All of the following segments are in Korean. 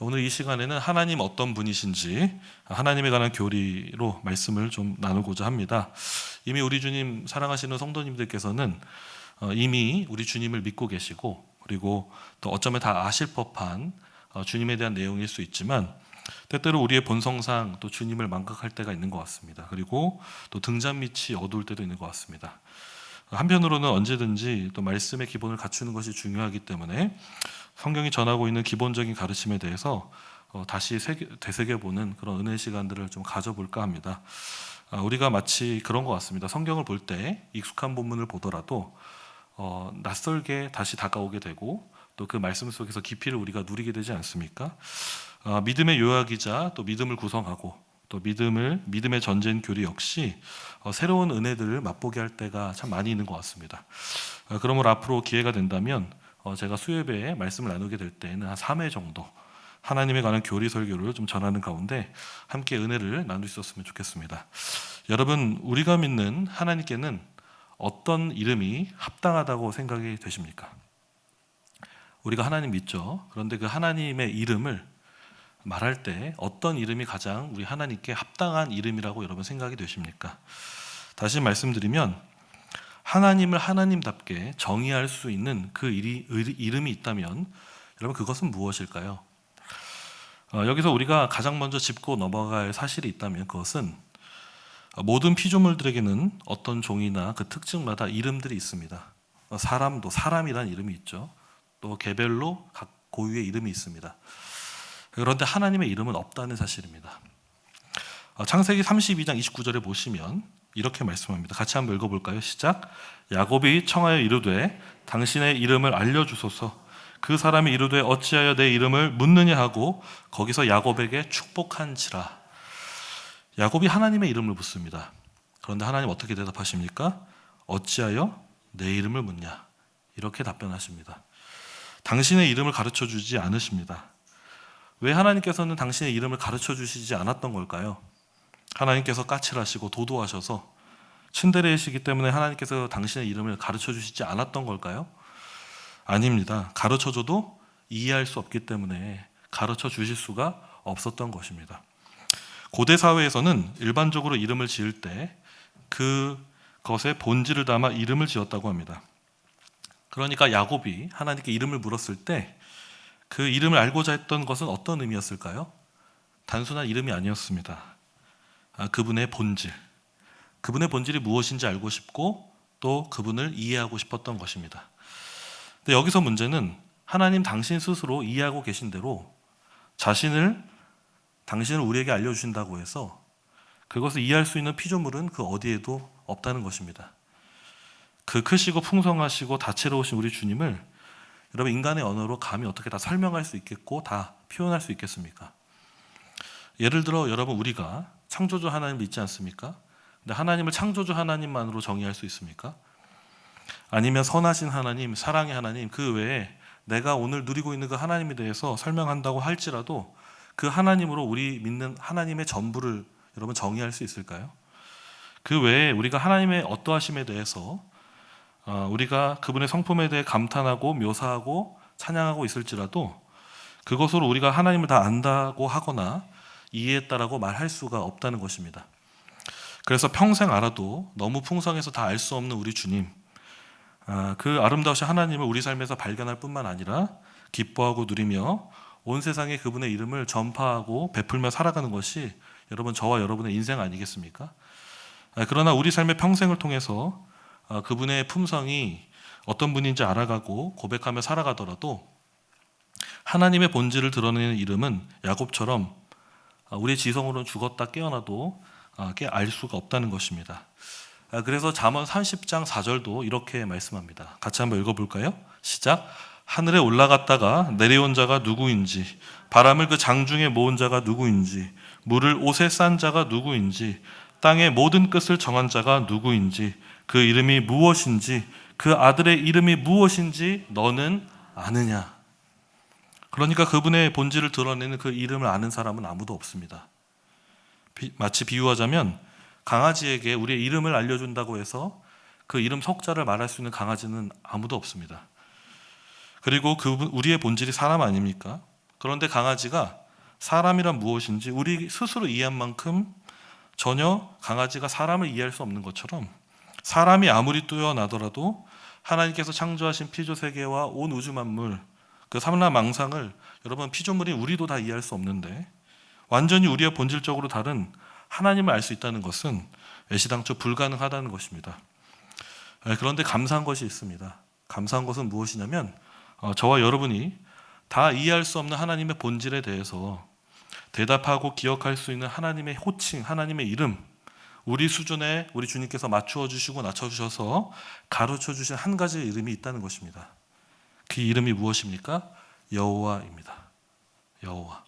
오늘 이 시간에는 하나님 어떤 분이신지 하나님에 관한 교리로 말씀을 좀 나누고자 합니다. 이미 우리 주님 사랑하시는 성도님들께서는 이미 우리 주님을 믿고 계시고, 그리고 또 어쩌면 다 아실 법한 주님에 대한 내용일 수 있지만, 때때로 우리의 본성상 또 주님을 망각할 때가 있는 것 같습니다. 그리고 또 등잔 밑이 어두울 때도 있는 것 같습니다. 한편으로는 언제든지 또 말씀의 기본을 갖추는 것이 중요하기 때문에 성경이 전하고 있는 기본적인 가르침에 대해서 다시 되새겨보는 그런 은혜 시간들을 좀 가져볼까 합니다. 우리가 마치 그런 것 같습니다. 성경을 볼 때 익숙한 본문을 보더라도 낯설게 다시 다가오게 되고, 또 그 말씀 속에서 깊이를 우리가 누리게 되지 않습니까? 믿음의 요약이자 또 믿음을 구성하고, 또 믿음의 전제인 교리 역시 새로운 은혜들을 맛보게 할 때가 참 많이 있는 것 같습니다. 그러므로 앞으로 기회가 된다면 제가 수요예배에 말씀을 나누게 될 때는 한 3회 정도 하나님에 관한 교리 설교를 좀 전하는 가운데 함께 은혜를 나눌 수 있었으면 좋겠습니다. 여러분, 우리가 믿는 하나님께는 어떤 이름이 합당하다고 생각이 되십니까? 우리가 하나님 믿죠. 그런데 그 하나님의 이름을 말할 때 어떤 이름이 가장 우리 하나님께 합당한 이름이라고 여러분 생각이 되십니까? 다시 말씀드리면, 하나님을 하나님답게 정의할 수 있는 그 이름이 있다면 여러분, 그것은 무엇일까요? 여기서 우리가 가장 먼저 짚고 넘어갈 사실이 있다면 그것은 모든 피조물들에게는 어떤 종이나 그 특징마다 이름들이 있습니다. 사람도 사람이란 이름이 있죠. 또 개별로 각 고유의 이름이 있습니다. 그런데 하나님의 이름은 없다는 사실입니다. 창세기 32장 29절에 보시면 이렇게 말씀합니다. 같이 한번 읽어볼까요? 시작. 야곱이 청하여 이르되 당신의 이름을 알려주소서. 그 사람이 이르되 어찌하여 내 이름을 묻느냐 하고 거기서 야곱에게 축복한지라. 야곱이 하나님의 이름을 묻습니다. 그런데 하나님 어떻게 대답하십니까? 어찌하여 내 이름을 묻냐, 이렇게 답변하십니다. 당신의 이름을 가르쳐 주지 않으십니다. 왜 하나님께서는 당신의 이름을 가르쳐 주시지 않았던 걸까요? 하나님께서 까칠하시고 도도하셔서 츤데레이시기 때문에 하나님께서 당신의 이름을 가르쳐 주시지 않았던 걸까요? 아닙니다. 가르쳐 줘도 이해할 수 없기 때문에 가르쳐 주실 수가 없었던 것입니다. 고대 사회에서는 일반적으로 이름을 지을 때 그것의 본질을 담아 이름을 지었다고 합니다. 그러니까 야곱이 하나님께 이름을 물었을 때 그 이름을 알고자 했던 것은 어떤 의미였을까요? 단순한 이름이 아니었습니다. 그분의 본질, 그분의 본질이 무엇인지 알고 싶고 또 그분을 이해하고 싶었던 것입니다. 근데 여기서 문제는 하나님 당신 스스로 이해하고 계신 대로 당신을 우리에게 알려주신다고 해서 그것을 이해할 수 있는 피조물은 그 어디에도 없다는 것입니다. 그 크시고 풍성하시고 다채로우신 우리 주님을 여러분, 인간의 언어로 감히 어떻게 다 설명할 수 있겠고 다 표현할 수 있겠습니까? 예를 들어 여러분, 우리가 창조주 하나님 믿지 않습니까? 근데 하나님을 창조주 하나님만으로 정의할 수 있습니까? 아니면 선하신 하나님, 사랑의 하나님, 그 외에 내가 오늘 누리고 있는 그 하나님에 대해서 설명한다고 할지라도 그 하나님으로 우리 믿는 하나님의 전부를 여러분 정의할 수 있을까요? 그 외에 우리가 하나님의 어떠하심에 대해서 우리가 그분의 성품에 대해 감탄하고 묘사하고 찬양하고 있을지라도 그것으로 우리가 하나님을 다 안다고 하거나 이해했다라고 말할 수가 없다는 것입니다. 그래서 평생 알아도 너무 풍성해서 다 알 수 없는 우리 주님, 그 아름다우신 하나님을 우리 삶에서 발견할 뿐만 아니라 기뻐하고 누리며 온 세상에 그분의 이름을 전파하고 베풀며 살아가는 것이 여러분, 저와 여러분의 인생 아니겠습니까? 그러나 우리 삶의 평생을 통해서 그분의 품성이 어떤 분인지 알아가고 고백하며 살아가더라도 하나님의 본질을 드러내는 이름은 야곱처럼 우리의 지성으로는 죽었다 깨어나도 알 수가 없다는 것입니다. 그래서 잠언 30장 4절도 이렇게 말씀합니다. 같이 한번 읽어볼까요? 시작. 하늘에 올라갔다가 내려온 자가 누구인지, 바람을 그 장중에 모은 자가 누구인지, 물을 옷에 싼 자가 누구인지, 땅의 모든 끝을 정한 자가 누구인지, 그 이름이 무엇인지, 그 아들의 이름이 무엇인지 너는 아느냐. 그러니까 그분의 본질을 드러내는 그 이름을 아는 사람은 아무도 없습니다. 마치 비유하자면 강아지에게 우리의 이름을 알려준다고 해서 그 이름 석자를 말할 수 있는 강아지는 아무도 없습니다. 그리고 우리의 본질이 사람 아닙니까? 그런데 강아지가 사람이란 무엇인지 우리 스스로 이해한 만큼 전혀 강아지가 사람을 이해할 수 없는 것처럼, 사람이 아무리 뛰어나더라도 하나님께서 창조하신 피조 세계와 온 우주 만물, 그 삼라망상을 여러분 피조물인 우리도 다 이해할 수 없는데 완전히 우리와 본질적으로 다른 하나님을 알 수 있다는 것은 애시당초 불가능하다는 것입니다. 그런데 감사한 것이 있습니다. 감사한 것은 무엇이냐면 저와 여러분이 다 이해할 수 없는 하나님의 본질에 대해서 대답하고 기억할 수 있는 하나님의 호칭, 하나님의 이름, 우리 수준에 우리 주님께서 맞추어 주시고 낮춰주셔서 가르쳐 주신 한 가지의 이름이 있다는 것입니다. 그 이름이 무엇입니까? 여호와입니다. 여호와.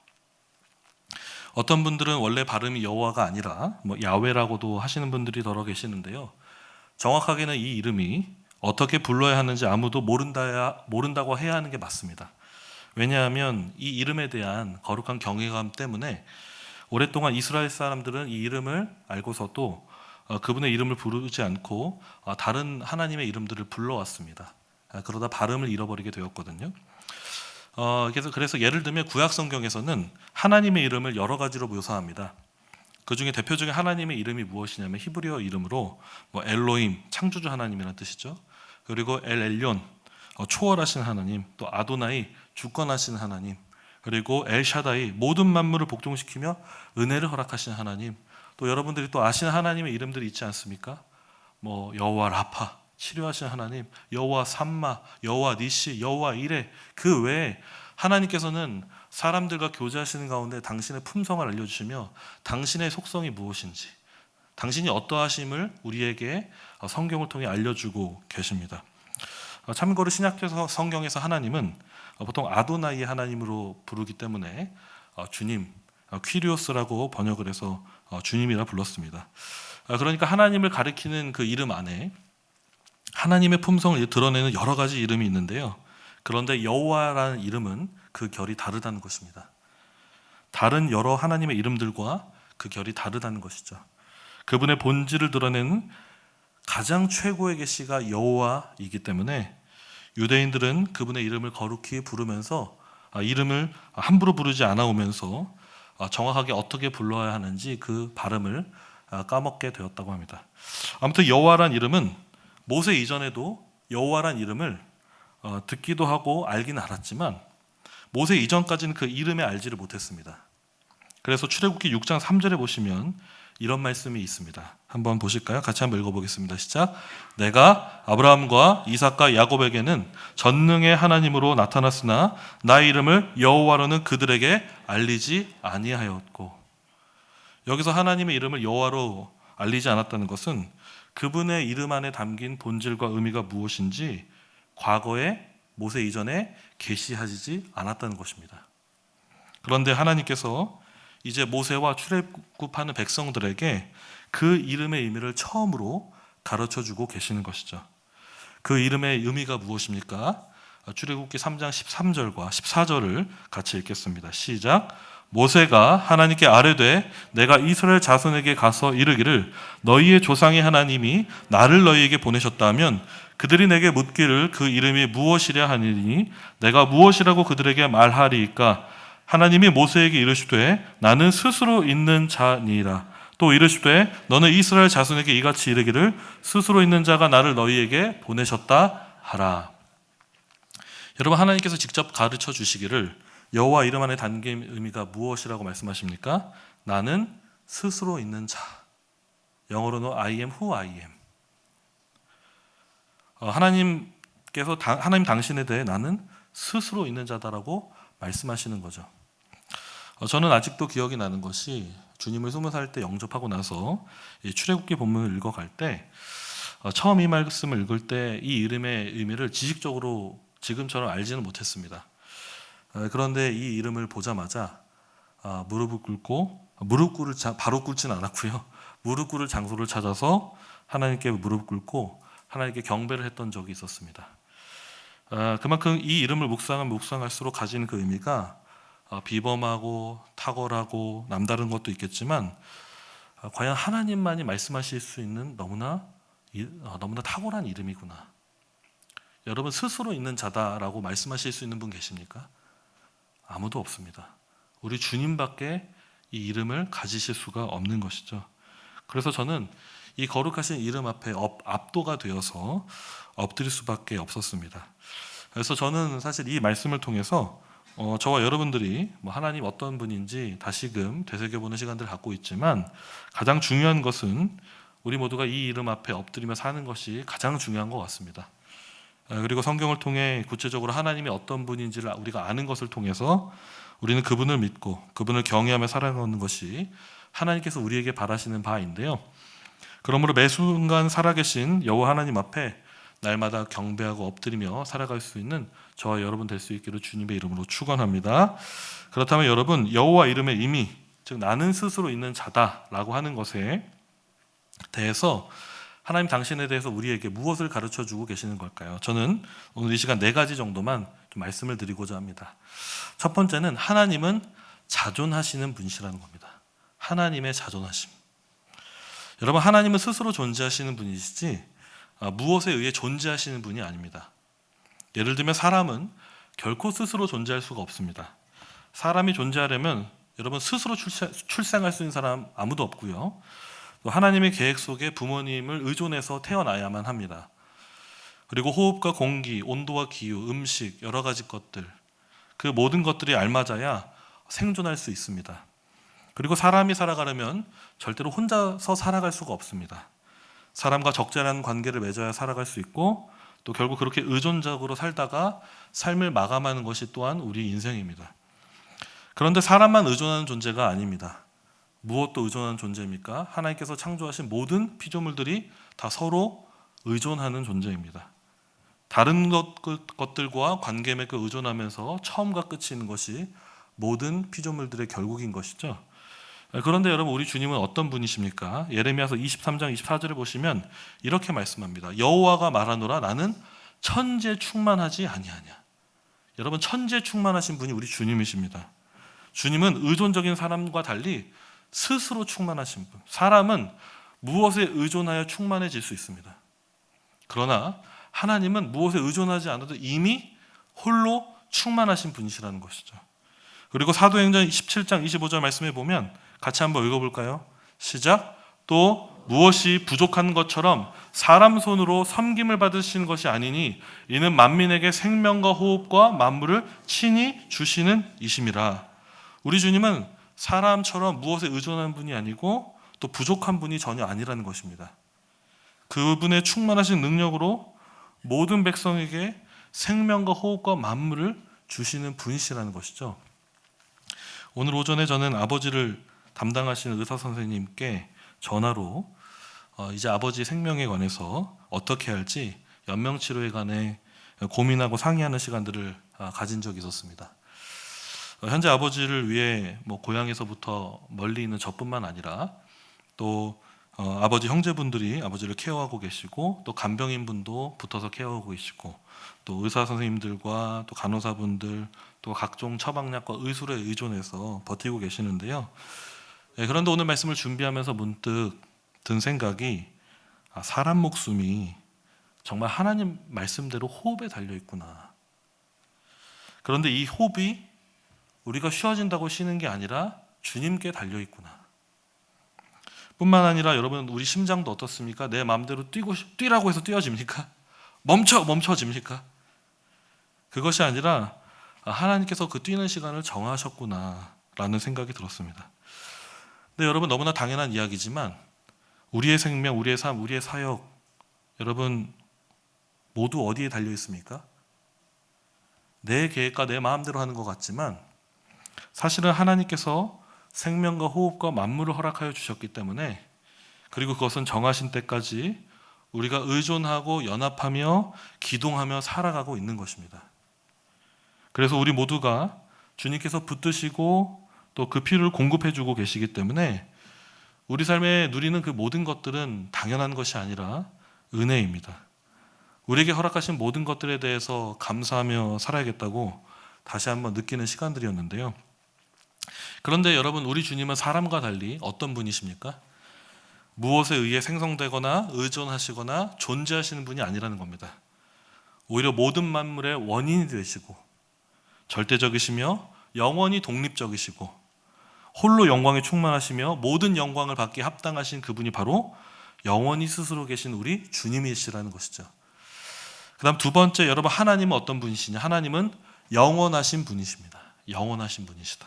어떤 분들은 원래 발음이 여호와가 아니라 야훼라고도 하시는 분들이 더러 계시는데요. 정확하게는 이 이름이 어떻게 불러야 하는지 아무도 모른다고 해야 하는 게 맞습니다. 왜냐하면 이 이름에 대한 거룩한 경외감 때문에 오랫동안 이스라엘 사람들은 이 이름을 알고서도 그분의 이름을 부르지 않고 다른 하나님의 이름들을 불러왔습니다. 그러다 발음을 잃어버리게 되었거든요. 그래서 예를 들면 구약 성경에서는 하나님의 이름을 여러 가지로 묘사합니다. 그 중에 대표적인 하나님의 이름이 무엇이냐면 히브리어 이름으로 엘로힘, 창조주 하나님이라는 뜻이죠. 그리고 엘 엘yon, 초월하신 하나님, 또 아도나이, 주권하신 하나님, 그리고 엘 샤다이, 모든 만물을 복종시키며 은혜를 허락하신 하나님, 또 여러분들이 또 아시는 하나님의 이름들이 있지 않습니까? 여호와 라파, 치료하신 하나님, 여호와 삼마, 여호와 니시, 여호와 이레. 그 외에 하나님께서는 사람들과 교제하시는 가운데 당신의 품성을 알려주시며 당신의 속성이 무엇인지, 당신이 어떠하심을 우리에게 성경을 통해 알려주고 계십니다. 참고로 신약에서 성경에서 하나님은 보통 아도나이의 하나님으로 부르기 때문에 주님, 퀴리오스라고 번역을 해서 주님이라 불렀습니다. 그러니까 하나님을 가리키는 그 이름 안에 하나님의 품성을 드러내는 여러 가지 이름이 있는데요. 그런데 여호와라는 이름은 그 결이 다르다는 것입니다. 다른 여러 하나님의 이름들과 그 결이 다르다는 것이죠. 그분의 본질을 드러내는 가장 최고의 계시가 여호와이기 때문에 유대인들은 그분의 이름을 거룩히 부르면서 이름을 함부로 부르지 않아오면서 정확하게 어떻게 불러야 하는지 그 발음을 까먹게 되었다고 합니다. 아무튼 여호와란 이름은 모세 이전에도 여호와란 이름을 듣기도 하고 알기는 알았지만 모세 이전까지는 그 이름에 알지를 못했습니다. 그래서 출애굽기 6장 3절에 보시면 이런 말씀이 있습니다. 한번 보실까요? 같이 한번 읽어보겠습니다. 시작. 내가 아브라함과 이삭과 야곱에게는 전능의 하나님으로 나타났으나 나의 이름을 여호와로는 그들에게 알리지 아니하였고. 여기서 하나님의 이름을 여호와로 알리지 않았다는 것은 그분의 이름 안에 담긴 본질과 의미가 무엇인지 과거에 모세 이전에 계시하지 않았다는 것입니다. 그런데 하나님께서 이제 모세와 출애굽하는 백성들에게 그 이름의 의미를 처음으로 가르쳐주고 계시는 것이죠. 그 이름의 의미가 무엇입니까? 출애굽기 3장 13절과 14절을 같이 읽겠습니다. 시작. 모세가 하나님께 아뢰되 내가 이스라엘 자손에게 가서 이르기를 너희의 조상의 하나님이 나를 너희에게 보내셨다면 그들이 내게 묻기를 그 이름이 무엇이랴 하니니 내가 무엇이라고 그들에게 말하리이까? 하나님이 모세에게 이르시되 나는 스스로 있는 자니라. 또 이르시되 너는 이스라엘 자손에게 이같이 이르기를 스스로 있는 자가 나를 너희에게 보내셨다 하라. 여러분, 하나님께서 직접 가르쳐 주시기를 여호와 이름 안에 담긴 의미가 무엇이라고 말씀하십니까? 나는 스스로 있는 자. 영어로는 I am who I am. 하나님께서 하나님 당신에 대해 나는 스스로 있는 자다라고 말씀하시는 거죠. 저는 아직도 기억이 나는 것이 주님을 20살 때 영접하고 나서 출애굽기 본문을 읽어갈 때 처음 이 말씀을 읽을 때 이 이름의 의미를 지식적으로 지금처럼 알지는 못했습니다. 그런데 이 이름을 보자마자 무릎을 꿇고 바로 꿇지는 않았고요. 무릎 꿇을 장소를 찾아서 하나님께 무릎 꿇고 하나님께 경배를 했던 적이 있었습니다. 그만큼 이 이름을 묵상할수록 가지는 그 의미가 비범하고 탁월하고 남다른 것도 있겠지만 과연 하나님만이 말씀하실 수 있는 너무나 탁월한 이름이구나. 여러분, 스스로 있는 자다라고 말씀하실 수 있는 분 계십니까? 아무도 없습니다. 우리 주님밖에 이 이름을 가지실 수가 없는 것이죠. 그래서 저는 이 거룩하신 이름 앞에 압도가 되어서 엎드릴 수밖에 없었습니다. 그래서 저는 사실 이 말씀을 통해서 저와 여러분들이 하나님 어떤 분인지 다시금 되새겨보는 시간들을 갖고 있지만, 가장 중요한 것은 우리 모두가 이 이름 앞에 엎드리며 사는 것이 가장 중요한 것 같습니다. 그리고 성경을 통해 구체적으로 하나님이 어떤 분인지를 우리가 아는 것을 통해서 우리는 그분을 믿고 그분을 경외하며 살아가는 것이 하나님께서 우리에게 바라시는 바인데요. 그러므로 매 순간 살아계신 여호와 하나님 앞에 날마다 경배하고 엎드리며 살아갈 수 있는 저와 여러분 될 수 있기를 주님의 이름으로 축원합니다. 그렇다면 여러분, 여호와 이름의 의미, 즉 나는 스스로 있는 자다라고 하는 것에 대해서 하나님 당신에 대해서 우리에게 무엇을 가르쳐주고 계시는 걸까요? 저는 오늘 이 시간 4가지 정도만 좀 말씀을 드리고자 합니다. 첫 번째는 하나님은 자존하시는 분이시라는 겁니다. 하나님의 자존하심. 여러분, 하나님은 스스로 존재하시는 분이시지 무엇에 의해 존재하시는 분이 아닙니다. 예를 들면 사람은 결코 스스로 존재할 수가 없습니다. 사람이 존재하려면 여러분 스스로 출생할 수 있는 사람 아무도 없고요. 또 하나님의 계획 속에 부모님을 의존해서 태어나야만 합니다. 그리고 호흡과 공기, 온도와 기후, 음식, 여러 가지 것들, 그 모든 것들이 알맞아야 생존할 수 있습니다. 그리고 사람이 살아가려면 절대로 혼자서 살아갈 수가 없습니다. 사람과 적절한 관계를 맺어야 살아갈 수 있고, 또 결국 그렇게 의존적으로 살다가 삶을 마감하는 것이 또한 우리 인생입니다. 그런데 사람만 의존하는 존재가 아닙니다. 무엇도 의존하는 존재입니까? 하나님께서 창조하신 모든 피조물들이 다 서로 의존하는 존재입니다. 다른 것들과 관계 맺고 의존하면서 처음과 끝이 있는 것이 모든 피조물들의 결국인 것이죠. 그런데 여러분, 우리 주님은 어떤 분이십니까? 예레미야서 23장 24절을 보시면 이렇게 말씀합니다. 여호와가 말하노라, 나는 천지에 충만하지 아니하냐. 여러분, 천지에 충만하신 분이 우리 주님이십니다. 주님은 의존적인 사람과 달리 스스로 충만하신 분. 사람은 무엇에 의존하여 충만해질 수 있습니다. 그러나 하나님은 무엇에 의존하지 않아도 이미 홀로 충만하신 분이시라는 것이죠. 그리고 사도행전 17장 25절 말씀에 보면 같이 한번 읽어볼까요? 시작. 또 무엇이 부족한 것처럼 사람 손으로 섬김을 받으시는 것이 아니니 이는 만민에게 생명과 호흡과 만물을 친히 주시는 이심이라. 우리 주님은 사람처럼 무엇에 의존하는 분이 아니고 또 부족한 분이 전혀 아니라는 것입니다. 그분의 충만하신 능력으로 모든 백성에게 생명과 호흡과 만물을 주시는 분이시라는 것이죠. 오늘 오전에 저는 아버지를 담당하시는 의사 선생님께 전화로 이제 아버지 생명에 관해서 어떻게 할지 연명치료에 관해 고민하고 상의하는 시간들을 가진 적이 있었습니다. 현재 아버지를 위해 고향에서부터 멀리 있는 저뿐만 아니라 또 아버지 형제분들이 아버지를 케어하고 계시고, 또 간병인분도 붙어서 케어하고 계시고, 또 의사 선생님들과 또 간호사분들, 또 각종 처방약과 의술에 의존해서 버티고 계시는데요. 그런데 오늘 말씀을 준비하면서 문득 든 생각이, 사람 목숨이 정말 하나님 말씀대로 호흡에 달려 있구나. 그런데 이 호흡이 우리가 쉬어진다고 쉬는 게 아니라 주님께 달려 있구나. 뿐만 아니라 여러분, 우리 심장도 어떻습니까? 내 마음대로 뛰라고 해서 뛰어집니까? 멈춰집니까? 그것이 아니라 하나님께서 그 뛰는 시간을 정하셨구나라는 생각이 들었습니다. 근데 여러분, 너무나 당연한 이야기지만 우리의 생명, 우리의 삶, 우리의 사역, 여러분 모두 어디에 달려 있습니까? 내 계획과 내 마음대로 하는 것 같지만 사실은 하나님께서 생명과 호흡과 만물을 허락하여 주셨기 때문에, 그리고 그것은 정하신 때까지 우리가 의존하고 연합하며 기동하며 살아가고 있는 것입니다. 그래서 우리 모두가 주님께서 붙드시고 또 그 피를 공급해 주고 계시기 때문에 우리 삶에 누리는 그 모든 것들은 당연한 것이 아니라 은혜입니다. 우리에게 허락하신 모든 것들에 대해서 감사하며 살아야겠다고 다시 한번 느끼는 시간들이었는데요. 그런데 여러분, 우리 주님은 사람과 달리 어떤 분이십니까? 무엇에 의해 생성되거나 의존하시거나 존재하시는 분이 아니라는 겁니다. 오히려 모든 만물의 원인이 되시고 절대적이시며 영원히 독립적이시고 홀로 영광에 충만하시며 모든 영광을 받기에 합당하신 그분이 바로 영원히 스스로 계신 우리 주님이시라는 것이죠. 그 다음 두 번째, 여러분, 하나님은 어떤 분이시냐? 하나님은 영원하신 분이십니다. 영원하신 분이시다.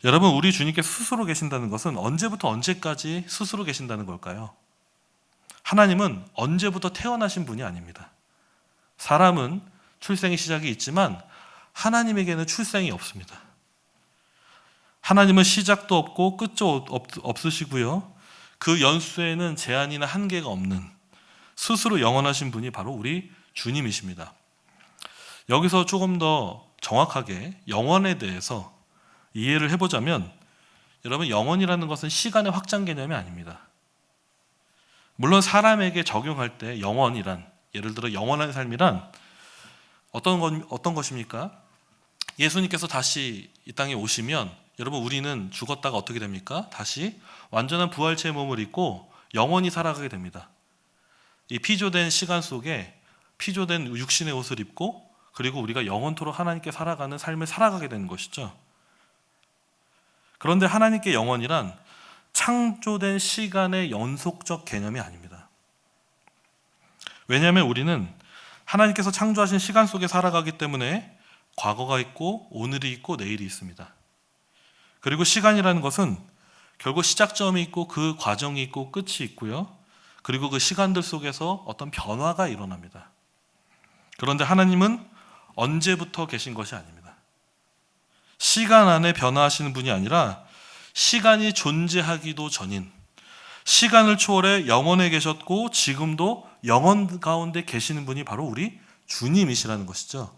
여러분, 우리 주님께서 스스로 계신다는 것은 언제부터 언제까지 스스로 계신다는 걸까요? 하나님은 언제부터 태어나신 분이 아닙니다. 사람은 출생의 시작이 있지만 하나님에게는 출생이 없습니다. 하나님은 시작도 없고 끝도 없으시고요. 그 연수에는 제한이나 한계가 없는 스스로 영원하신 분이 바로 우리 주님이십니다. 여기서 조금 더 정확하게 영원에 대해서 이해를 해보자면, 여러분, 영원이라는 것은 시간의 확장 개념이 아닙니다. 물론 사람에게 적용할 때 영원이란, 예를 들어 영원한 삶이란 어떤 것입니까? 예수님께서 다시 이 땅에 오시면 여러분, 우리는 죽었다가 어떻게 됩니까? 다시 완전한 부활체의 몸을 입고 영원히 살아가게 됩니다. 이 피조된 시간 속에 피조된 육신의 옷을 입고, 그리고 우리가 영원토록 하나님께 살아가는 삶을 살아가게 되는 것이죠. 그런데 하나님께 영원이란 창조된 시간의 연속적 개념이 아닙니다. 왜냐하면 우리는 하나님께서 창조하신 시간 속에 살아가기 때문에 과거가 있고 오늘이 있고 내일이 있습니다. 그리고 시간이라는 것은 결국 시작점이 있고 그 과정이 있고 끝이 있고요. 그리고 그 시간들 속에서 어떤 변화가 일어납니다. 그런데 하나님은 언제부터 계신 것이 아닙니다. 시간 안에 변화하시는 분이 아니라 시간이 존재하기도 전인, 시간을 초월해 영원에 계셨고 지금도 영원 가운데 계시는 분이 바로 우리 주님이시라는 것이죠.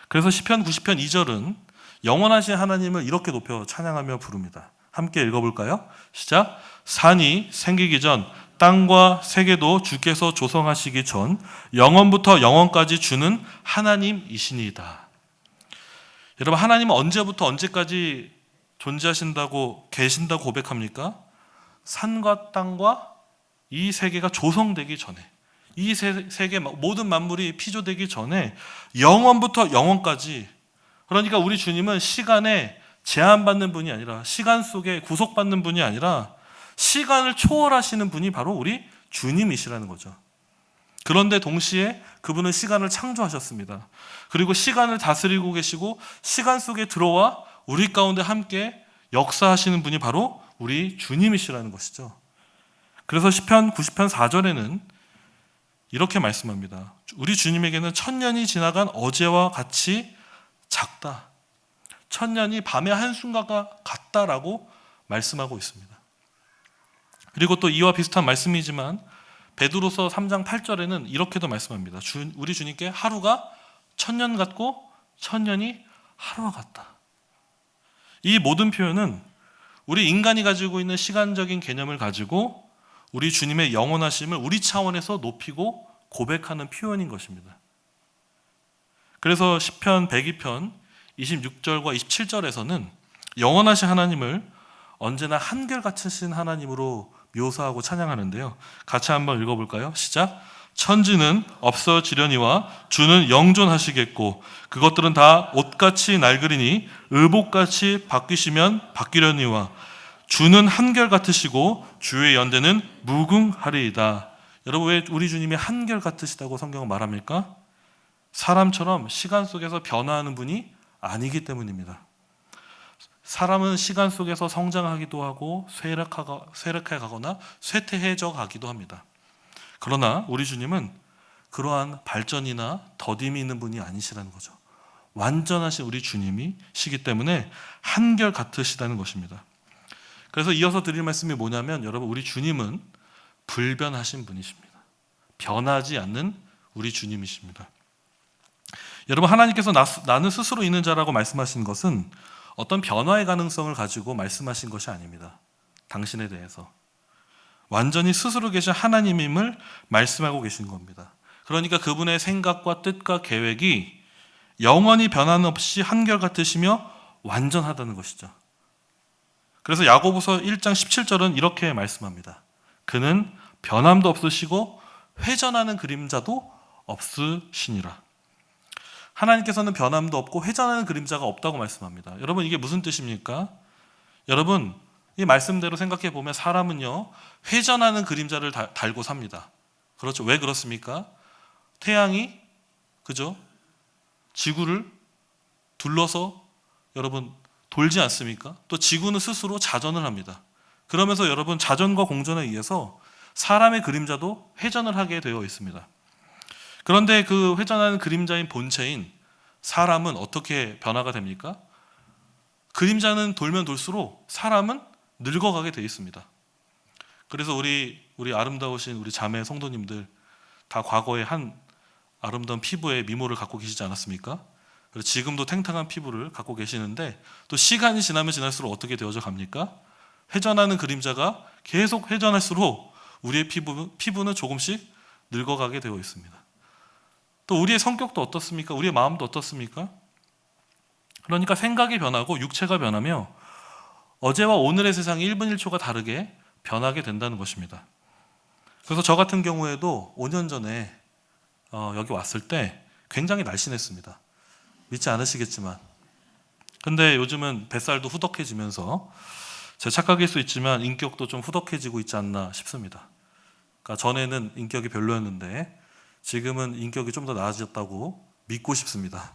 그래서 시편 90편 2절은 영원하신 하나님을 이렇게 높여 찬양하며 부릅니다. 함께 읽어볼까요? 시작. 산이 생기기 전 땅과 세계도 주께서 조성하시기 전 영원부터 영원까지 주는 하나님이시니이다. 여러분, 하나님은 언제부터 언제까지 존재하신다고 계신다고 고백합니까? 산과 땅과 이 세계가 조성되기 전에, 이 세계 모든 만물이 피조되기 전에 영원부터 영원까지, 그러니까 우리 주님은 시간에 제한받는 분이 아니라, 시간 속에 구속받는 분이 아니라 시간을 초월하시는 분이 바로 우리 주님이시라는 거죠. 그런데 동시에 그분은 시간을 창조하셨습니다. 그리고 시간을 다스리고 계시고 시간 속에 들어와 우리 가운데 함께 역사하시는 분이 바로 우리 주님이시라는 것이죠. 그래서 시편 90편 4절에는 이렇게 말씀합니다. 우리 주님에게는 천년이 지나간 어제와 같이 작다. 천년이 밤의 한순간과 같다라고 말씀하고 있습니다. 그리고 또 이와 비슷한 말씀이지만 베드로서 3장 8절에는 이렇게도 말씀합니다. 우리 주님께 하루가 천년 같고 천년이 하루와 같다. 이 모든 표현은 우리 인간이 가지고 있는 시간적인 개념을 가지고 우리 주님의 영원하심을 우리 차원에서 높이고 고백하는 표현인 것입니다. 그래서 시편 102편 26절과 27절에서는 영원하신 하나님을 언제나 한결같으신 하나님으로 묘사하고 찬양하는데요. 같이 한번 읽어볼까요? 시작. 천지는 없어지려니와 주는 영존하시겠고 그것들은 다 옷같이 낡으리니 의복같이 바뀌시면 바뀌려니와 주는 한결같으시고 주의 연대는 무궁하리이다. 여러분, 왜 우리 주님이 한결같으시다고 성경은 말합니까? 사람처럼 시간 속에서 변화하는 분이 아니기 때문입니다. 사람은 시간 속에서 성장하기도 하고 쇠락해 가거나 쇠퇴해져 가기도 합니다. 그러나 우리 주님은 그러한 발전이나 더딤이 있는 분이 아니시라는 거죠. 완전하신 우리 주님이시기 때문에 한결 같으시다는 것입니다. 그래서 이어서 드릴 말씀이 뭐냐면, 여러분, 우리 주님은 불변하신 분이십니다. 변하지 않는 우리 주님이십니다. 여러분, 하나님께서 나는 스스로 있는 자라고 말씀하신 것은 어떤 변화의 가능성을 가지고 말씀하신 것이 아닙니다. 당신에 대해서 완전히 스스로 계신 하나님임을 말씀하고 계신 겁니다. 그러니까 그분의 생각과 뜻과 계획이 영원히 변함없이 한결같으시며 완전하다는 것이죠. 그래서 야고보서 1장 17절은 이렇게 말씀합니다. 그는 변함도 없으시고 회전하는 그림자도 없으시니라. 하나님께서는 변함도 없고 회전하는 그림자가 없다고 말씀합니다. 여러분, 이게 무슨 뜻입니까? 여러분, 이 말씀대로 생각해 보면 사람은요, 회전하는 그림자를 달고 삽니다. 그렇죠? 왜 그렇습니까? 태양이, 그죠? 지구를 둘러서 여러분 돌지 않습니까? 또 지구는 스스로 자전을 합니다. 그러면서 여러분, 자전과 공전에 의해서 사람의 그림자도 회전을 하게 되어 있습니다. 그런데 그 회전하는 그림자인 본체인 사람은 어떻게 변화가 됩니까? 그림자는 돌면 돌수록 사람은 늙어가게 되어 있습니다. 그래서 우리 아름다우신 우리 자매 성도님들 다 과거에 한 아름다운 피부의 미모를 갖고 계시지 않았습니까? 그리고 지금도 탱탱한 피부를 갖고 계시는데, 또 시간이 지나면 지날수록 어떻게 되어져 갑니까? 회전하는 그림자가 계속 회전할수록 우리의 피부는 조금씩 늙어가게 되어 있습니다. 또 우리의 성격도 어떻습니까? 우리의 마음도 어떻습니까? 그러니까 생각이 변하고 육체가 변하며 어제와 오늘의 세상이 1분 1초가 다르게 변하게 된다는 것입니다. 그래서 저 같은 경우에도 5년 전에 여기 왔을 때 굉장히 날씬했습니다. 믿지 않으시겠지만, 근데 요즘은 뱃살도 후덕해지면서 제 착각일 수 있지만 인격도 좀 후덕해지고 있지 않나 싶습니다. 그러니까 전에는 인격이 별로였는데 지금은 인격이 좀 더 나아졌다고 믿고 싶습니다.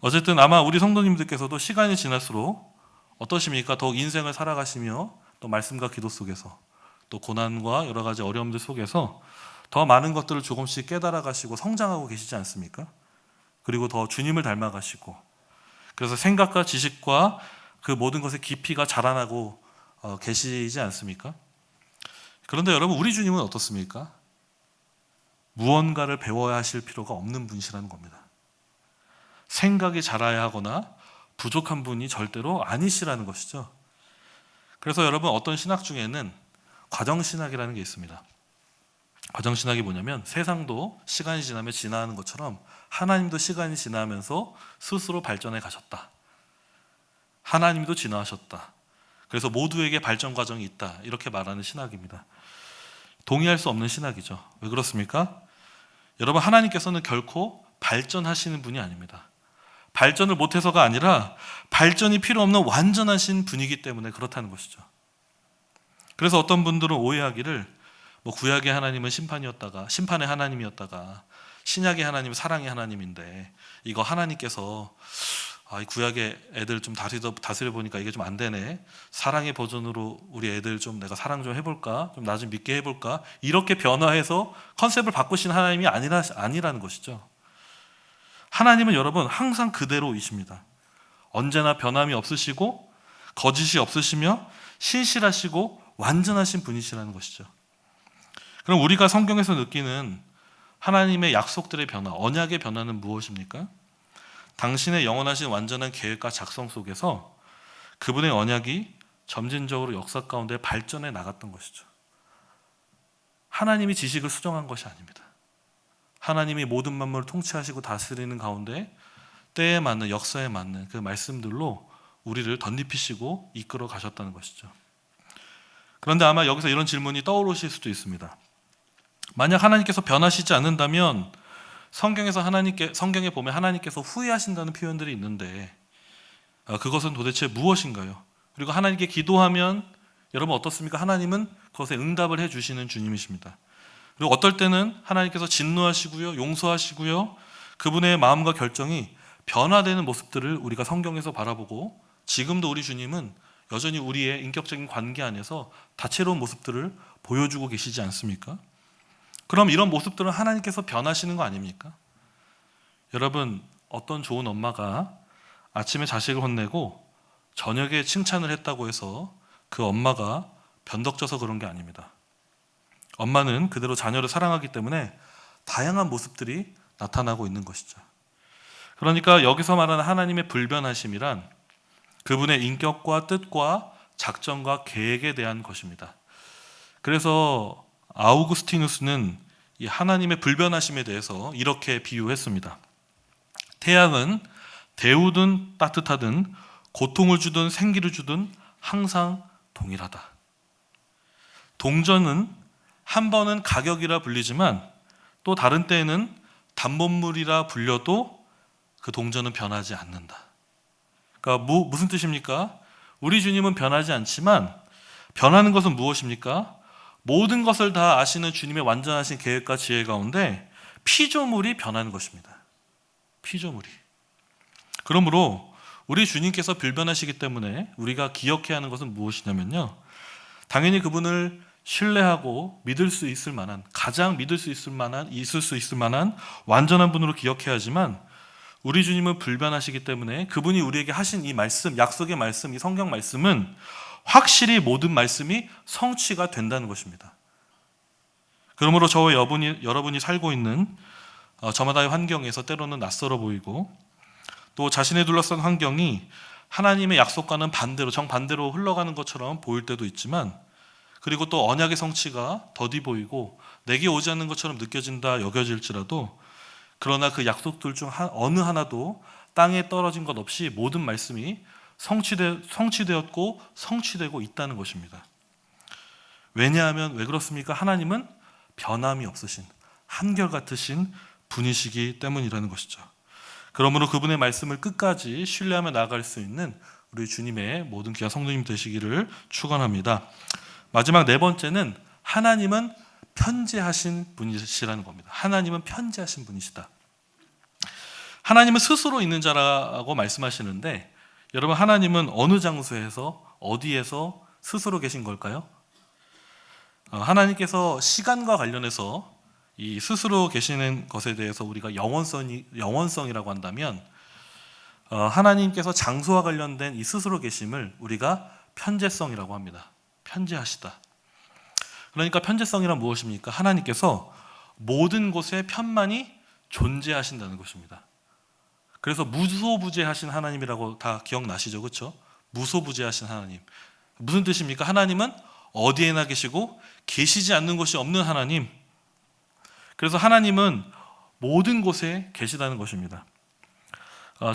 어쨌든 아마 우리 성도님들께서도 시간이 지날수록 어떠십니까? 더욱 인생을 살아가시며 또 말씀과 기도 속에서 또 고난과 여러 가지 어려움들 속에서 더 많은 것들을 조금씩 깨달아가시고 성장하고 계시지 않습니까? 그리고 더 주님을 닮아가시고, 그래서 생각과 지식과 그 모든 것의 깊이가 자라나고 계시지 않습니까? 그런데 여러분, 우리 주님은 어떻습니까? 무언가를 배워야 하실 필요가 없는 분이시라는 겁니다. 생각이 자라야 하거나 부족한 분이 절대로 아니시라는 것이죠. 그래서 여러분, 어떤 신학 중에는 과정신학이라는 게 있습니다. 과정신학이 뭐냐면, 세상도 시간이 지나면 진화하는 것처럼 하나님도 시간이 지나면서 스스로 발전해 가셨다. 하나님도 진화하셨다. 그래서 모두에게 발전 과정이 있다. 이렇게 말하는 신학입니다. 동의할 수 없는 신학이죠. 왜 그렇습니까? 여러분, 하나님께서는 결코 발전하시는 분이 아닙니다. 발전을 못해서가 아니라 발전이 필요 없는 완전하신 분이기 때문에 그렇다는 것이죠. 그래서 어떤 분들은 오해하기를, 구약의 하나님은 심판의 하나님이었다가 신약의 하나님은 사랑의 하나님인데, 이거 하나님께서 이 구약의 애들 좀 다스려 보니까 이게 좀 안 되네, 사랑의 버전으로 우리 애들 좀 내가 사랑 좀 해볼까, 좀 나 좀 믿게 해볼까, 이렇게 변화해서 컨셉을 바꾸신 하나님이 아니라는 것이죠. 하나님은 여러분 항상 그대로이십니다. 언제나 변함이 없으시고 거짓이 없으시며 신실하시고 완전하신 분이시라는 것이죠. 그럼 우리가 성경에서 느끼는 하나님의 약속들의 변화, 언약의 변화는 무엇입니까? 당신의 영원하신 완전한 계획과 작성 속에서 그분의 언약이 점진적으로 역사 가운데 발전해 나갔던 것이죠. 하나님이 지식을 수정한 것이 아닙니다. 하나님이 모든 만물을 통치하시고 다스리는 가운데 때에 맞는, 역사에 맞는 그 말씀들로 우리를 덧입히시고 이끌어 가셨다는 것이죠. 그런데 아마 여기서 이런 질문이 떠오르실 수도 있습니다. 만약 하나님께서 변하시지 않는다면 성경에 보면 하나님께서 후회하신다는 표현들이 있는데 그것은 도대체 무엇인가요? 그리고 하나님께 기도하면 여러분 어떻습니까? 하나님은 그것에 응답을 해주시는 주님이십니다. 그리고 어떨 때는 하나님께서 진노하시고요, 용서하시고요, 그분의 마음과 결정이 변화되는 모습들을 우리가 성경에서 바라보고, 지금도 우리 주님은 여전히 우리의 인격적인 관계 안에서 다채로운 모습들을 보여주고 계시지 않습니까? 그럼 이런 모습들은 하나님께서 변하시는 거 아닙니까? 여러분, 어떤 좋은 엄마가 아침에 자식을 혼내고 저녁에 칭찬을 했다고 해서 그 엄마가 변덕져서 그런 게 아닙니다. 엄마는 그대로 자녀를 사랑하기 때문에 다양한 모습들이 나타나고 있는 것이죠. 그러니까 여기서 말하는 하나님의 불변하심이란 그분의 인격과 뜻과 작전과 계획에 대한 것입니다. 그래서 아우구스티누스는 이 하나님의 불변하심에 대해서 이렇게 비유했습니다. 태양은 데우든 따뜻하든 고통을 주든 생기를 주든 항상 동일하다. 동전은 한 번은 가격이라 불리지만 또 다른 때에는 단본물이라 불려도 그 동전은 변하지 않는다. 그러니까 무슨 뜻입니까? 우리 주님은 변하지 않지만 변하는 것은 무엇입니까? 모든 것을 다 아시는 주님의 완전하신 계획과 지혜 가운데 피조물이 변하는 것입니다. 피조물이. 그러므로 우리 주님께서 불변하시기 때문에 우리가 기억해야 하는 것은 무엇이냐면요, 당연히 그분을 신뢰하고 믿을 수 있을 만한, 가장 믿을 수 있을 만한 완전한 분으로 기억해야 하지만, 우리 주님은 불변하시기 때문에 그분이 우리에게 하신 이 말씀, 약속의 말씀, 이 성경 말씀은 확실히 모든 말씀이 성취가 된다는 것입니다. 그러므로 저와 여러분이 살고 있는 저마다의 환경에서 때로는 낯설어 보이고, 또 자신의 둘러싼 환경이 하나님의 약속과는 반대로, 정반대로 흘러가는 것처럼 보일 때도 있지만, 그리고 또 언약의 성취가 더디 보이고 내게 오지 않는 것처럼 느껴진다 여겨질지라도, 그러나 그 약속들 중 어느 하나도 땅에 떨어진 것 없이 모든 말씀이 성취되었고 성취되고 있다는 것입니다. 왜냐하면 왜 그렇습니까? 하나님은 변함이 없으신, 한결같으신 분이시기 때문이라는 것이죠. 그러므로 그분의 말씀을 끝까지 신뢰하며 나아갈 수 있는 우리 주님의 모든 귀한 성도님 되시기를 축원합니다. 마지막 네 번째는 하나님은 편재하신 분이시라는 겁니다. 하나님은 편재하신 분이시다. 하나님은 스스로 있는 자라고 말씀하시는데, 여러분, 하나님은 어느 장소에서 어디에서 스스로 계신 걸까요? 하나님께서 시간과 관련해서 이 스스로 계시는 것에 대해서 우리가 영원성이라고 한다면, 하나님께서 장소와 관련된 이 스스로 계심을 우리가 편재성이라고 합니다. 편재하시다. 그러니까 편재성이란 무엇입니까? 하나님께서 모든 곳에 편만이 존재하신다는 것입니다. 그래서 무소부재하신 하나님이라고 다 기억나시죠? 그렇죠? 무소부재하신 하나님. 무슨 뜻입니까? 하나님은 어디에나 계시고 계시지 않는 곳이 없는 하나님. 그래서 하나님은 모든 곳에 계시다는 것입니다.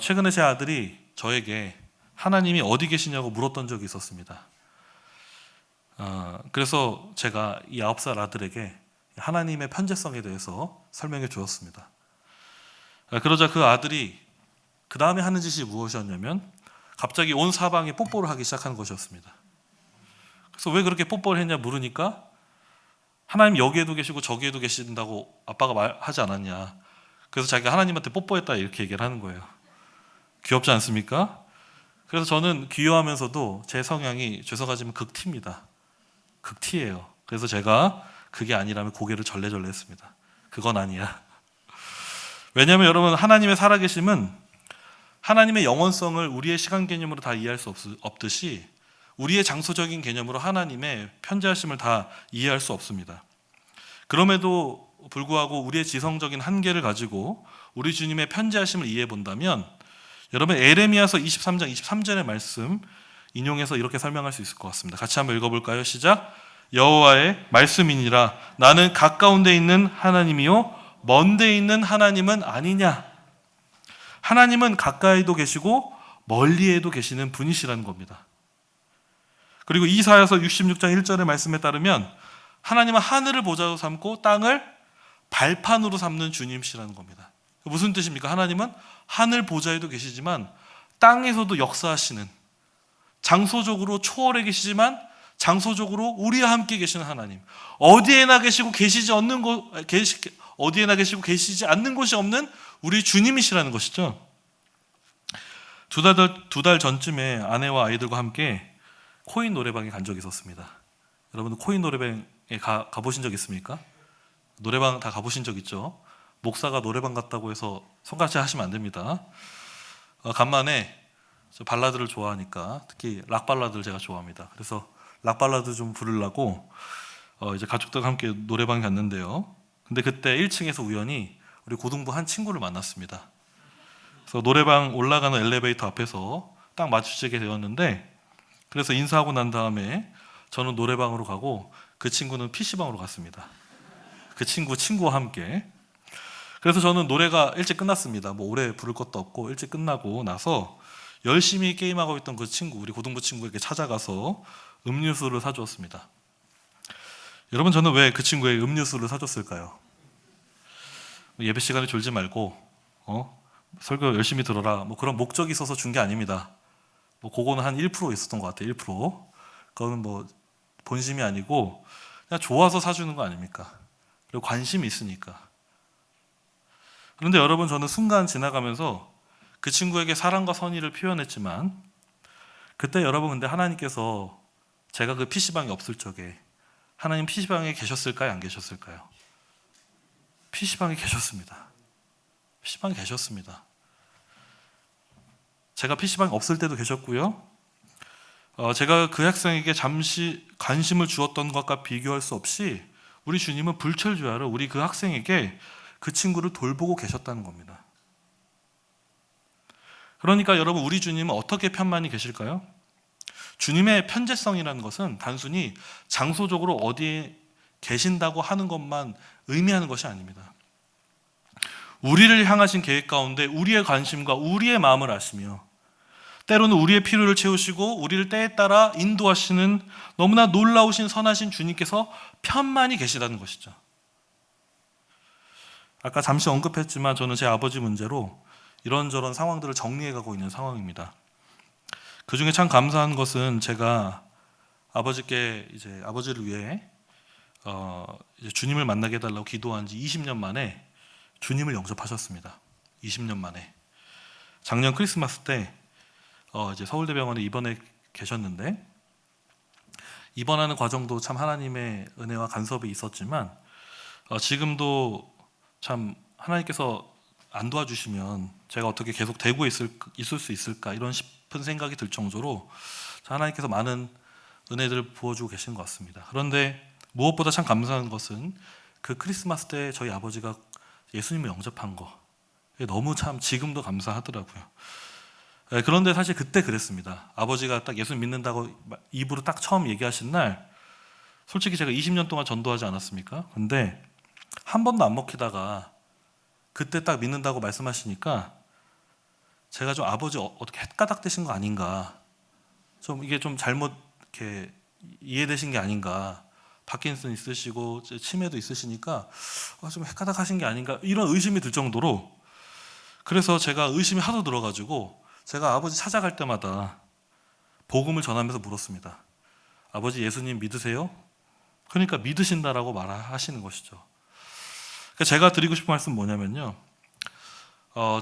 최근에 제 아들이 저에게 하나님이 어디 계시냐고 물었던 적이 있었습니다. 그래서 제가 이 9살 아들에게 하나님의 편재성에 대해서 설명해 주었습니다. 그러자 그 아들이 그 다음에 하는 짓이 무엇이었냐면, 갑자기 온 사방에 뽀뽀를 하기 시작하는 것이었습니다. 그래서 왜 그렇게 뽀뽀를 했냐 물으니까, 하나님 여기에도 계시고 저기에도 계신다고 아빠가 말하지 않았냐. 그래서 자기가 하나님한테 뽀뽀했다 이렇게 얘기를 하는 거예요. 귀엽지 않습니까? 그래서 저는 귀여워하면서도 제 성향이 죄송하지만 극티입니다. 극티예요. 그래서 제가 그게 아니라면 고개를 절레절레 했습니다. 그건 아니야. 왜냐하면 여러분, 하나님의 살아계심은 하나님의 영원성을 우리의 시간 개념으로 다 이해할 수 없듯이 우리의 장소적인 개념으로 하나님의 편재하심을 다 이해할 수 없습니다. 그럼에도 불구하고 우리의 지성적인 한계를 가지고 우리 주님의 편재하심을 이해해 본다면, 여러분, 에레미야서 23장 23절의 말씀 인용해서 이렇게 설명할 수 있을 것 같습니다. 같이 한번 읽어볼까요? 시작. 여호와의 말씀이니라. 나는 가까운 데 있는 하나님이요 먼 데 있는 하나님은 아니냐. 하나님은 가까이도 계시고 멀리에도 계시는 분이시라는 겁니다. 그리고 이사야서 66장 1절의 말씀에 따르면 하나님은 하늘을 보좌로 삼고 땅을 발판으로 삼는 주님이시라는 겁니다. 무슨 뜻입니까? 하나님은 하늘 보좌에도 계시지만 땅에서도 역사하시는, 장소적으로 초월해 계시지만 장소적으로 우리와 함께 계시는 하나님, 어디에나 계시고 계시지 않는 곳이 없는 우리 주님이시라는 것이죠. 두 달 전쯤에 아내와 아이들과 함께 코인 노래방에 간 적이 있었습니다. 여러분들 코인 노래방에 가보신 적 있습니까? 노래방 다 가보신 적 있죠? 목사가 노래방 갔다고 해서 손가락질 하시면 안 됩니다. 간만에 저 발라드를 좋아하니까, 특히 락 발라드를 제가 좋아합니다. 그래서 락 발라드 좀 부르려고 이제 가족들과 함께 노래방에 갔는데요. 근데 그때 1층에서 우연히 우리 고등부 한 친구를 만났습니다. 그래서 노래방 올라가는 엘리베이터 앞에서 딱 마주치게 되었는데, 그래서 인사하고 난 다음에 저는 노래방으로 가고 그 친구는 PC방으로 갔습니다. 그 친구와 함께. 그래서 저는 노래가 일찍 끝났습니다. 뭐 오래 부를 것도 없고 일찍 끝나고 나서 열심히 게임하고 있던 그 친구, 우리 고등부 친구에게 찾아가서 음료수를 사주었습니다. 여러분, 저는 왜 그 친구에게 음료수를 사줬을까요? 예배 시간에 졸지 말고 설교 열심히 들어라 뭐 그런 목적이 있어서 준 게 아닙니다. 뭐 그거는 한 1% 있었던 것 같아요. 1%. 그거는 뭐 본심이 아니고 그냥 좋아서 사주는 거 아닙니까? 그리고 관심이 있으니까. 그런데 여러분, 저는 순간 지나가면서 그 친구에게 사랑과 선의를 표현했지만 그때 여러분, 근데 하나님께서 제가 그 PC방이 없을 적에 하나님 PC방에 계셨을까요? 안 계셨을까요? PC방에 계셨습니다. PC방에 계셨습니다. 제가 PC방에 없을 때도 계셨고요. 제가 그 학생에게 잠시 관심을 주었던 것과 비교할 수 없이 우리 주님은 불철주야로 우리 그 학생에게 그 친구를 돌보고 계셨다는 겁니다. 그러니까 여러분, 우리 주님은 어떻게 편만히 계실까요? 주님의 편재성이라는 것은 단순히 장소적으로 어디에 계신다고 하는 것만 의미하는 것이 아닙니다. 우리를 향하신 계획 가운데 우리의 관심과 우리의 마음을 아시며 때로는 우리의 필요를 채우시고 우리를 때에 따라 인도하시는 너무나 놀라우신 선하신 주님께서 편만히 계시다는 것이죠. 아까 잠시 언급했지만 저는 제 아버지 문제로 이런저런 상황들을 정리해가고 있는 상황입니다. 그 중에 참 감사한 것은 제가 아버지께 이제 아버지를 위해 이제 주님을 만나게 해달라고 기도한 지 20년 만에 주님을 영접하셨습니다. 20년 만에. 작년 크리스마스 때 이제 서울대병원에 입원해 계셨는데, 입원하는 과정도 참 하나님의 은혜와 간섭이 있었지만 지금도 참 하나님께서 안 도와주시면 제가 어떻게 계속 되고 있을 수 있을까, 이런 싶은 생각이 들 정도로 하나님께서 많은 은혜들을 부어주고 계신 것 같습니다. 그런데 무엇보다 참 감사한 것은 그 크리스마스 때 저희 아버지가 예수님을 영접한 거, 너무 참 지금도 감사하더라고요. 그런데 사실 그때 그랬습니다. 아버지가 딱 예수 믿는다고 입으로 딱 처음 얘기하신 날, 솔직히 제가 20년 동안 전도하지 않았습니까? 근데 한 번도 안 먹히다가 그때 딱 믿는다고 말씀하시니까 제가 좀 아버지 어떻게 헷가닥 되신 거 아닌가, 좀 이게 좀 잘못 이렇게 이해되신 게 아닌가, 파킨슨 있으시고 치매도 있으시니까 좀 헷가닥 하신 게 아닌가, 이런 의심이 들 정도로, 그래서 제가 의심이 하도 들어가지고 제가 아버지 찾아갈 때마다 복음을 전하면서 물었습니다. 아버지, 예수님 믿으세요? 그러니까 믿으신다라고 말하시는 것이죠. 그러니까 제가 드리고 싶은 말씀은 뭐냐면요,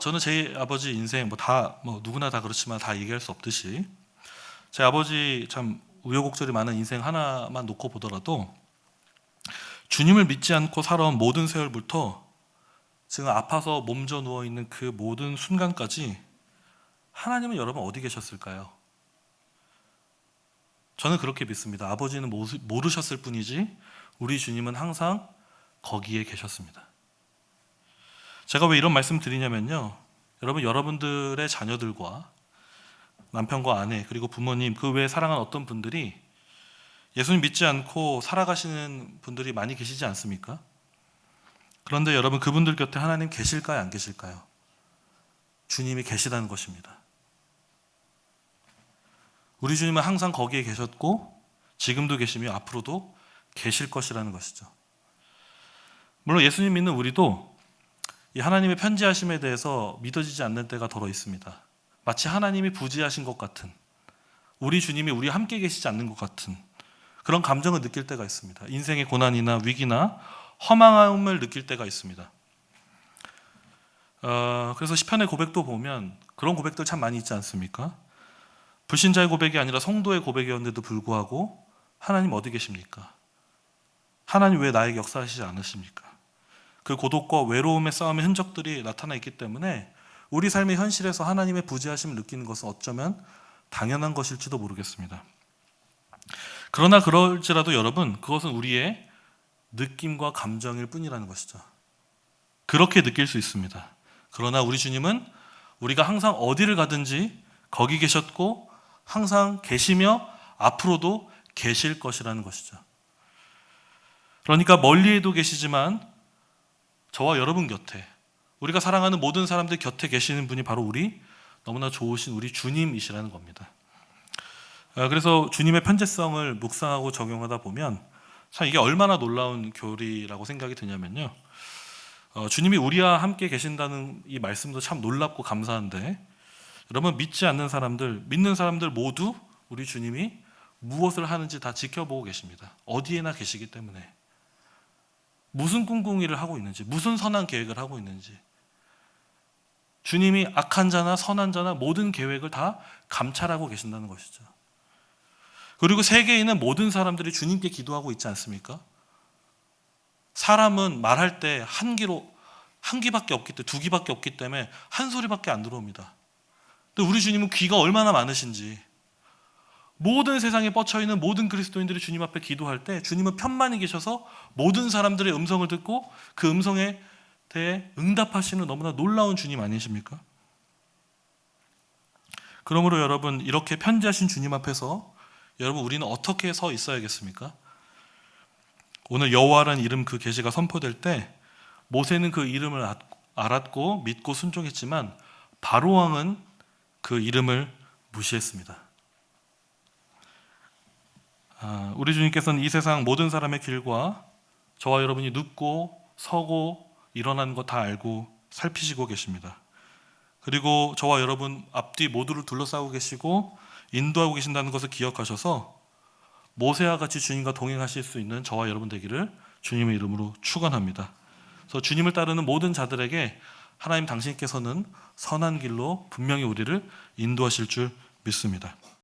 저는 제 아버지 인생 누구나 다 그렇지만 다 얘기할 수 없듯이 제 아버지 참 우여곡절이 많은 인생 하나만 놓고 보더라도 주님을 믿지 않고 살아온 모든 세월부터 지금 아파서 몸져 누워있는 그 모든 순간까지 하나님은 여러분 어디 계셨을까요? 저는 그렇게 믿습니다. 아버지는 모르셨을 뿐이지 우리 주님은 항상 거기에 계셨습니다. 제가 왜 이런 말씀 드리냐면요, 여러분들의 자녀들과 남편과 아내 그리고 부모님, 그 외에 사랑하는 어떤 분들이 예수님 믿지 않고 살아가시는 분들이 많이 계시지 않습니까? 그런데 여러분, 그분들 곁에 하나님 계실까요, 안 계실까요? 주님이 계시다는 것입니다. 우리 주님은 항상 거기에 계셨고 지금도 계시며 앞으로도 계실 것이라는 것이죠. 물론 예수님 믿는 우리도 이 하나님의 편지하심에 대해서 믿어지지 않는 때가 더러 있습니다. 마치 하나님이 부지하신 것 같은, 우리 주님이 우리와 함께 계시지 않는 것 같은 그런 감정을 느낄 때가 있습니다. 인생의 고난이나 위기나 허망함을 느낄 때가 있습니다. 그래서 시편의 고백도 보면 그런 고백들 참 많이 있지 않습니까? 불신자의 고백이 아니라 성도의 고백이었는데도 불구하고 하나님 어디 계십니까? 하나님 왜 나에게 역사하시지 않으십니까? 그 고독과 외로움의 싸움의 흔적들이 나타나 있기 때문에 우리 삶의 현실에서 하나님의 부지하심을 느끼는 것은 어쩌면 당연한 것일지도 모르겠습니다. 그러나 그럴지라도 여러분, 그것은 우리의 느낌과 감정일 뿐이라는 것이죠. 그렇게 느낄 수 있습니다. 그러나 우리 주님은 우리가 항상 어디를 가든지 거기 계셨고 항상 계시며 앞으로도 계실 것이라는 것이죠. 그러니까 멀리에도 계시지만 저와 여러분 곁에, 우리가 사랑하는 모든 사람들 곁에 계시는 분이 바로 너무나 좋으신 우리 주님이시라는 겁니다. 그래서 주님의 편재성을 묵상하고 적용하다 보면 참 이게 얼마나 놀라운 교리라고 생각이 드냐면요, 주님이 우리와 함께 계신다는 이 말씀도 참 놀랍고 감사한데, 여러분, 믿지 않는 사람들, 믿는 사람들 모두 우리 주님이 무엇을 하는지 다 지켜보고 계십니다. 어디에나 계시기 때문에. 무슨 꿍꿍이를 하고 있는지, 무슨 선한 계획을 하고 있는지, 주님이 악한 자나 선한 자나 모든 계획을 다 감찰하고 계신다는 것이죠. 그리고 세계에 있는 모든 사람들이 주님께 기도하고 있지 않습니까? 사람은 말할 때 한 귀밖에 없기 때문에, 두 귀밖에 없기 때문에 한 소리밖에 안 들어옵니다. 근데 우리 주님은 귀가 얼마나 많으신지, 모든 세상에 뻗쳐 있는 모든 그리스도인들이 주님 앞에 기도할 때 주님은 편만히 계셔서 모든 사람들의 음성을 듣고 그 음성에 대해 응답하시는 너무나 놀라운 주님 아니십니까? 그러므로 여러분, 이렇게 편지하신 주님 앞에서 여러분, 우리는 어떻게 서 있어야겠습니까? 오늘 여호와라는 이름 그 계시가 선포될 때 모세는 그 이름을 알았고 믿고 순종했지만 바로왕은 그 이름을 무시했습니다. 우리 주님께서는 이 세상 모든 사람의 길과 저와 여러분이 눕고 서고 일어나는 거 다 알고 살피시고 계십니다. 그리고 저와 여러분 앞뒤 모두를 둘러싸고 계시고 인도하고 계신다는 것을 기억하셔서 모세와 같이 주님과 동행하실 수 있는 저와 여러분 되기를 주님의 이름으로 축원합니다. 그래서 주님을 따르는 모든 자들에게 하나님 당신께서는 선한 길로 분명히 우리를 인도하실 줄 믿습니다.